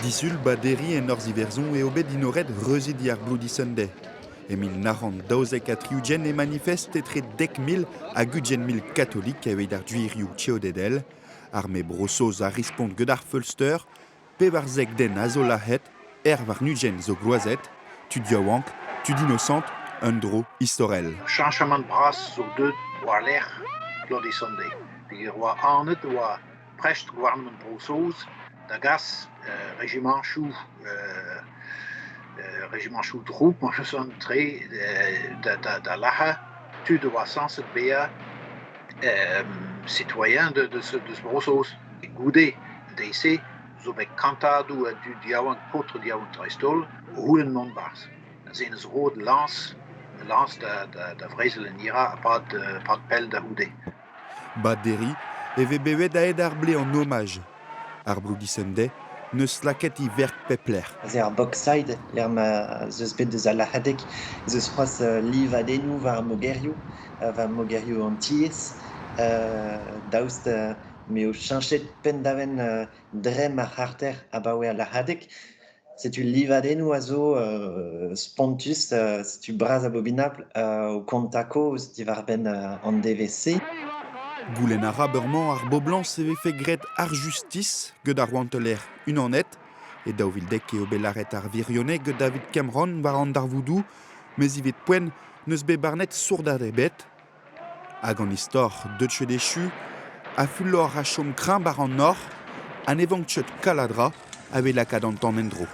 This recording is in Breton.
Disul baderi en orziverzon e obet inoret reuzidiar Bloody Sunday. Emil narrant daouzek a triugen e manifest etre 10.000 a 100.000 katolik evit ar duirioù tcheodedel, ar me brossoz a rispont gedar Fulster, pe varzek den a zo lahet, var nugen zo gloazet, tu diawank, tu d'innocent, un dro istorel. Changement de bras sur deux war l'air Bloody Sunday. Die roi Arnett war prest gouvernement brossoz da gas régiment chou régiment chou troupe moi je son très da laha tu dois sans béa citoyen de ce brossoz goudé DC zo be cantado du diawan contre diawan tristol hoe een non bars zijn is rood lance da vrezelen ira pas de pelle da houdé. Baderi eve bevet a ed ar ble en hommage. Ar Bloody Sunday neus laket I verk pepler. Ze ar boxside, l'er ma zeus bet deus a lahadek, zeus c'hoaz livadennoù war mogerioù antiez, daoust me o cheñchet pendaven drem ar c'harter abaoe a lahadek, setu livadennoù a zo spontus, setu braz a bobinapl o kontako setu war ben an DVC. Goulenn a rabeurman ar boblan se vefe gret ar justice gant ar wanteler unanet, et daouvildek eo belaret ar virioneg gant David Cameron war an darvoudou, mais ivet poen neus be barnet sourd ar debet, hag an istor deutsche dechu, a fullor a chom krim bar an nor, an evankchet kaladra ave lakad an tan endro.